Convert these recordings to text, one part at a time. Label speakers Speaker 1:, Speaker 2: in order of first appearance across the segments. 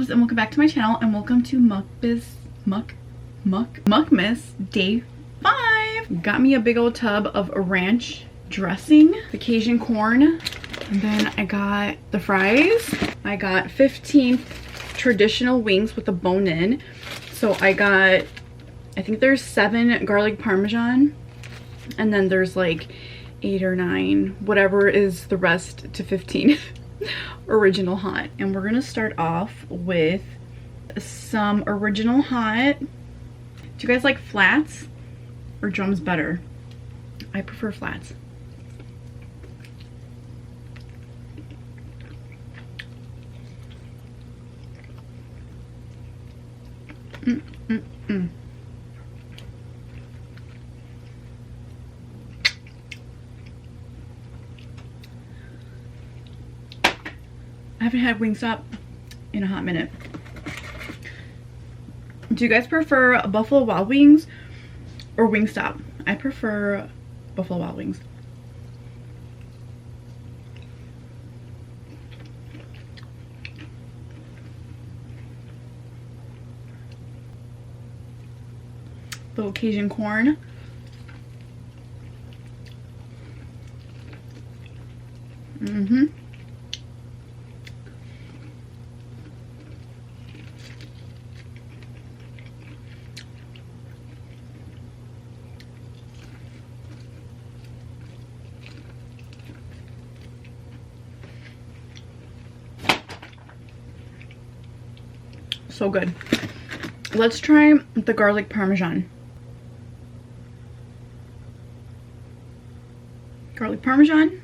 Speaker 1: loves, and welcome back to my channel, and welcome to Muckmas day 5. Got me a big old tub of ranch dressing, the Cajun corn, and then I got the fries. I got 15 traditional wings with the bone in. So I got, I think there's 7 garlic parmesan, and then there's like 8 or 9, whatever is the rest to 15 original hot. And we're gonna start off with some original hot. Do you guys like flats or drums better? I prefer flats. I haven't had Wingstop in a hot minute. Do you guys prefer Buffalo Wild Wings or Wingstop? I prefer Buffalo Wild Wings. Little Cajun corn. So good. Let's try the garlic parmesan. Garlic parmesan.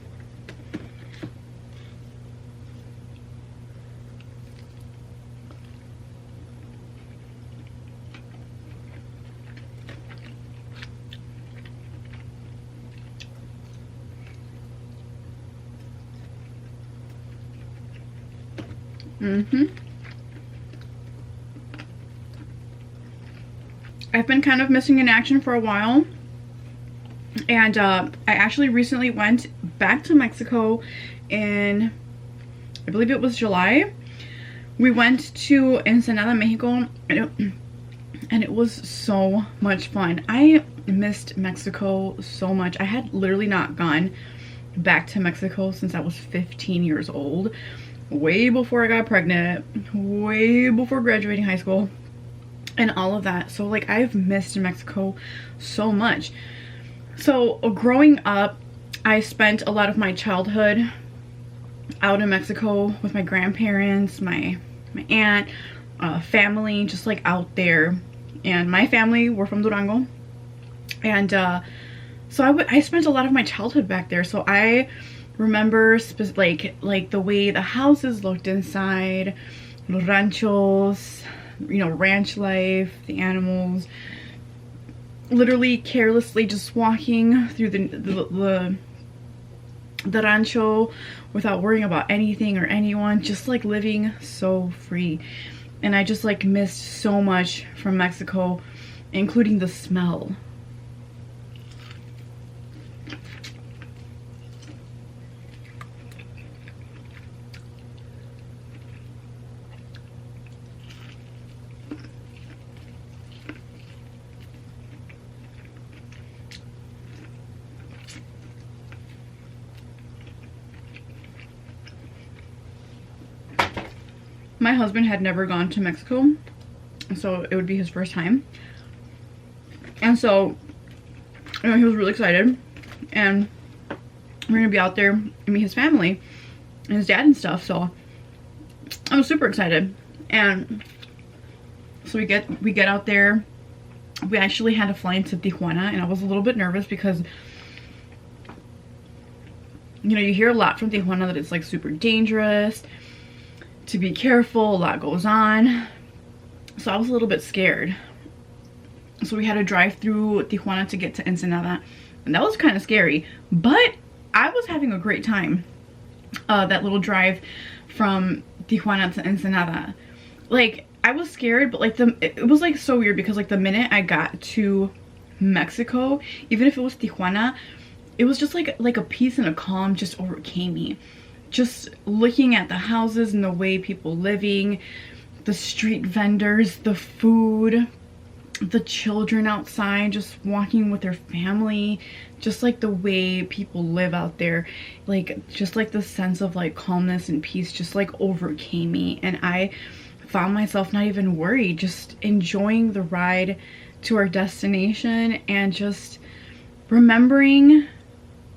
Speaker 1: I've been kind of missing in action for a while, and I actually recently went back to Mexico in, I believe it was July. We went to Ensenada, Mexico, and it was so much fun. I missed Mexico so much. I had literally not gone back to Mexico since I was 15 years old, way before I got pregnant, way before graduating high school and all of that. So like, I've missed Mexico so much. So growing up, I spent a lot of my childhood out in Mexico with my grandparents, my aunt, family, just like out there. And my family were from Durango, and so I spent a lot of my childhood back there. So I remember like the way the houses looked inside, los ranchos, you know, ranch life, the animals, literally carelessly just walking through the rancho without worrying about anything or anyone, just like living so free. And I just like missed so much from Mexico, including the smell. My husband had never gone to Mexico, so it would be his first time. And so, you know, he was really excited, and we're gonna be out there and meet his family and his dad and stuff. So I was super excited. And so we get out there. We actually had to fly into Tijuana, and I was a little bit nervous because, you know, you hear a lot from Tijuana that it's like super dangerous, to be careful, a lot goes on. So I was a little bit scared. So we had to drive through Tijuana to get to Ensenada, and that was kind of scary, but I was having a great time. That little drive from Tijuana to Ensenada, like, I was scared, but like it was like so weird because like the minute I got to Mexico, even if it was Tijuana, it was just like a peace and a calm just overcame me. Just looking at the houses and the way people living, the street vendors, the food, the children outside just walking with their family, just like the way people live out there, like just like the sense of like calmness and peace just like overcame me, and I found myself not even worried, just enjoying the ride to our destination and just remembering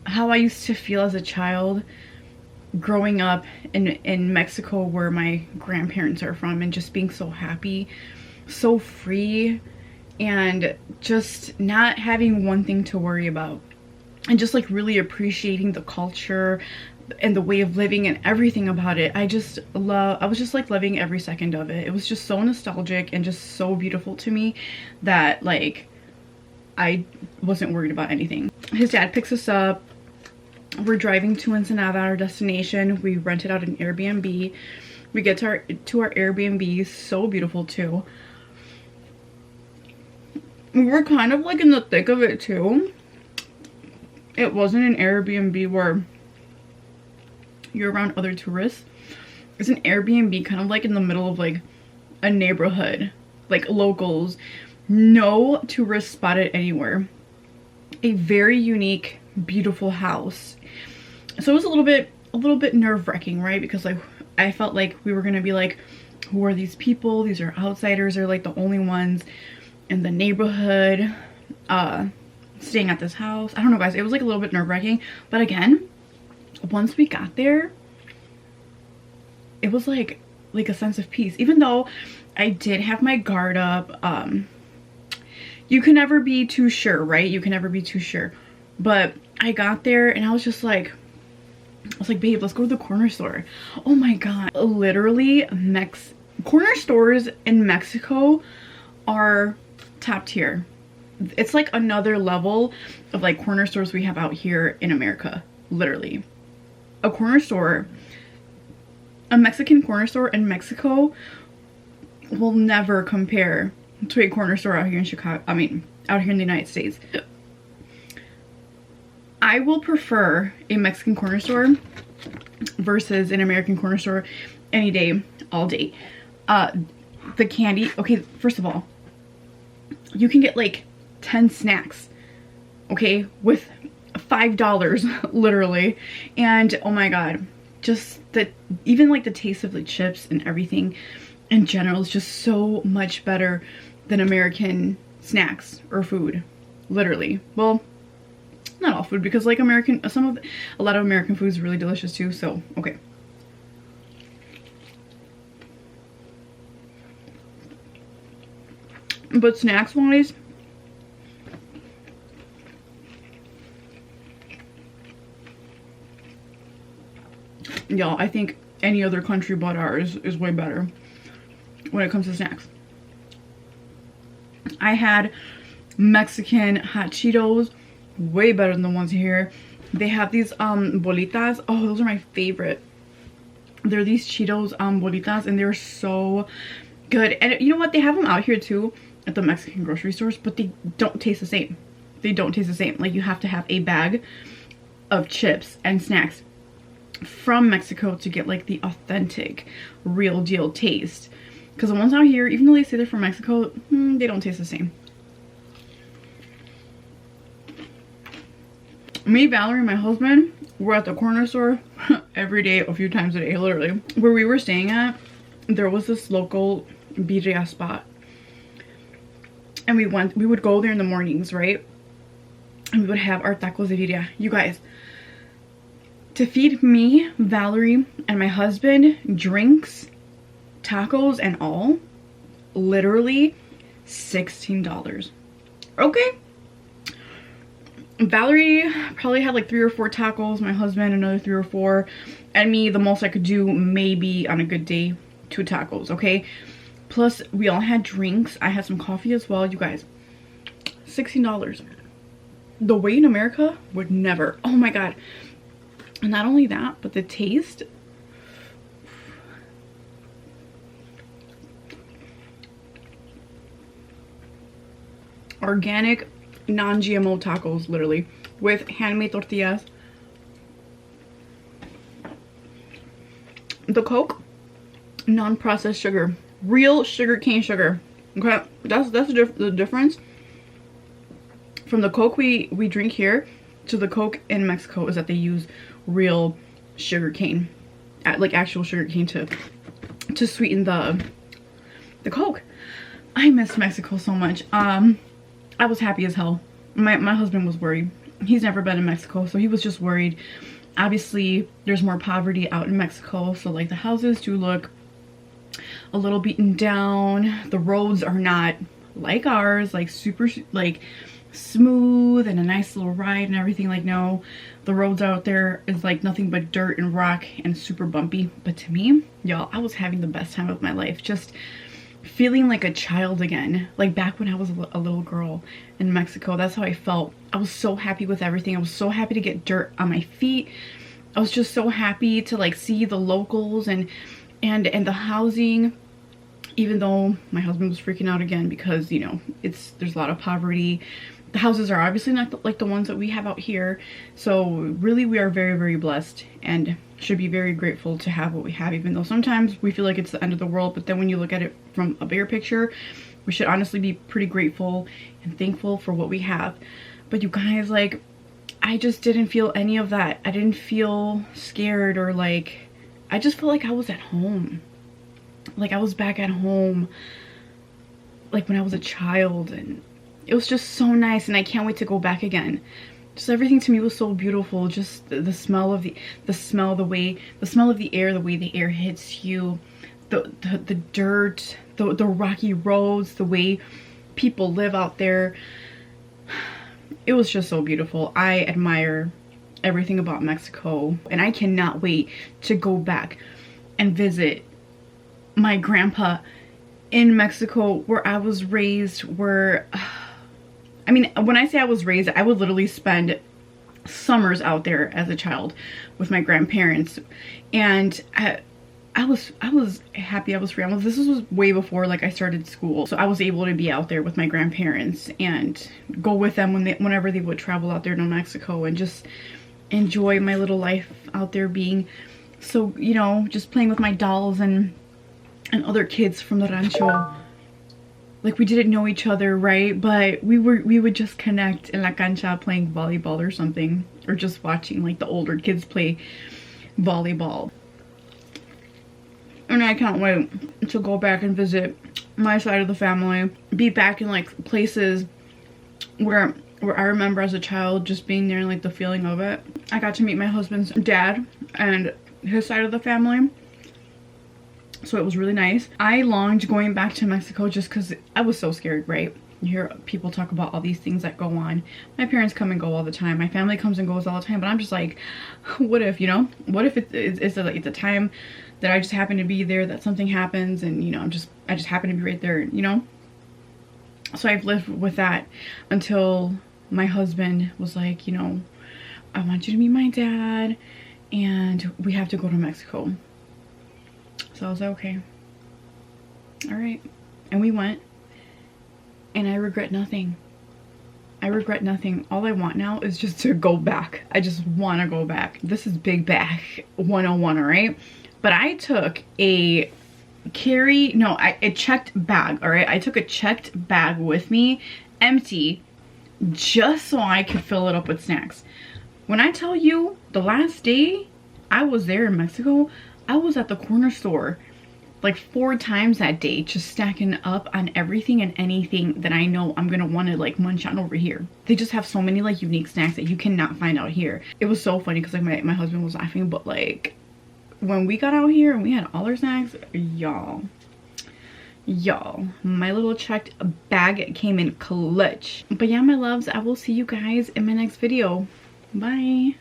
Speaker 1: how I used to feel as a child growing up in Mexico, where my grandparents are from, and just being so happy, so free, and just not having one thing to worry about, and just like really appreciating the culture and the way of living and everything about it. I was just like loving every second of it. It was just so nostalgic and just so beautiful to me that like I wasn't worried about anything. His dad picks us up. We're driving to Ensenada, our destination. We rented out an Airbnb. We get to our Airbnb, so beautiful too. We were kind of like in the thick of it too. It wasn't an Airbnb where you're around other tourists. It's an Airbnb kind of like in the middle of like a neighborhood, like locals, no tourists spotted anywhere. A very unique, beautiful house. So it was a little bit nerve-wracking, right? Because like I felt like we were gonna be like, who are these people? These are outsiders. They're like the only ones in the neighborhood staying at this house. I don't know, guys, it was like a little bit nerve-wracking, but again, once we got there, it was like a sense of peace. Even though I did have my guard up, you can never be too sure, right? You can never be too sure. But I got there and I was like, babe, let's go to the corner store. Oh my god, literally corner stores in Mexico are top tier. It's like another level of like corner stores we have out here in America. Literally, a Mexican corner store in Mexico will never compare to a corner store out here in Chicago. I mean, out here in the United States. I will prefer a Mexican corner store versus an American corner store any day, all day. The candy, okay, first of all, you can get like 10 snacks, okay, with $5 literally. And oh my god, just even like the taste of the chips and everything in general is just so much better than American snacks or food, literally. Well, not all food, because like a lot of American food is really delicious too, so okay. But snacks wise, y'all, I think any other country but ours is way better when it comes to snacks. I had Mexican hot Cheetos, way better than the ones here. They have these bolitas. Oh, those are my favorite. They're these Cheetos bolitas, and they're so good. And you know what, they have them out here too at the Mexican grocery stores, but they don't taste the same. They don't taste the same. Like, you have to have a bag of chips and snacks from Mexico to get like the authentic, real deal taste. Because the ones out here, even though they say they're from Mexico, they don't taste the same. Me, Valerie, and my husband were at the corner store every day, a few times a day, literally. Where we were staying at, there was this local birria spot. And we would go there in the mornings, right? And we would have our tacos de birria. You guys, to feed me, Valerie, and my husband drinks, tacos, and all, literally $16. Okay. Valerie probably had like 3 or 4 tacos, my husband another 3 or 4, and me, the most I could do maybe on a good day 2 tacos, okay? Plus we all had drinks. I had some coffee as well. You guys, $16. The way in America would never. Oh my god. And not only that, but the taste. Organic, non-GMO tacos, literally, with handmade tortillas. The Coke, non-processed sugar. real sugar cane sugar. Okay, that's the difference from the Coke we drink here to the Coke in Mexico, is that they use real sugar cane, like actual sugar cane to sweeten the Coke. I miss Mexico so much. I was happy as hell. My husband was worried. He's never been in Mexico, so he was just worried. Obviously, there's more poverty out in Mexico, so like the houses do look a little beaten down. The roads are not like ours, like super like smooth and a nice little ride and everything. Like, no, the roads out there is like nothing but dirt and rock and super bumpy. But to me, y'all, I was having the best time of my life, just feeling like a child again, like back when I was a little girl in Mexico. That's how I felt. I was so happy with everything. I was so happy to get dirt on my feet. I was just so happy to like see the locals and the housing, even though my husband was freaking out again because, you know, there's a lot of poverty. The houses are obviously not like the ones that we have out here. So really, we are very, very blessed and should be very grateful to have what we have, even though sometimes we feel like it's the end of the world. But then when you look at it from a bigger picture, we should honestly be pretty grateful and thankful for what we have. But you guys, like, I just didn't feel any of that. I didn't feel scared or like, I just felt like I was at home. Like I was back at home, like when I was a child, and it was just so nice, and I can't wait to go back again. Just everything to me was so beautiful. Just the smell of the smell of the air, the way the air hits you, the dirt, the rocky roads, the way people live out there. It was just so beautiful. I admire everything about Mexico, and I cannot wait to go back and visit my grandpa in Mexico, where I was raised, where I mean, when I say I was raised, I would literally spend summers out there as a child with my grandparents, and I was happy. I was free. This was way before like I started school, so I was able to be out there with my grandparents and go with them whenever they would travel out there to Mexico, and just enjoy my little life out there, being so, you know, just playing with my dolls and other kids from the rancho. Like, we didn't know each other, right? But we would just connect in la cancha playing volleyball or something, or just watching like the older kids play volleyball. And I can't wait to go back and visit my side of the family, be back in like places where I remember as a child just being there and like the feeling of it. I got to meet my husband's dad and his side of the family, so it was really nice. I longed going back to Mexico just because I was so scared, right? You hear people talk about all these things that go on. My parents come and go all the time. My family comes and goes all the time. But I'm just like, what if, you know? What if it's a time that I just happen to be there, that something happens, and, you know, I just happen to be right there, you know? So I've lived with that until my husband was like, you know, I want you to meet my dad, and we have to go to Mexico. So I was like, okay, all right. And we went, and I regret nothing. I regret nothing. All I want now is just to go back. I just want to go back. This is big bag 101, all right? But I took a checked bag, all right? I took a checked bag with me, empty, just so I could fill it up with snacks. When I tell you, the last day I was there in Mexico, I was at the corner store like 4 times that day, just stacking up on everything and anything that I know I'm gonna want to like munch on over here. They just have so many like unique snacks that you cannot find out here. It was so funny because like my husband was laughing, but like when we got out here and we had all our snacks, y'all, my little checked bag came in clutch. But yeah, my loves, I will see you guys in my next video. Bye.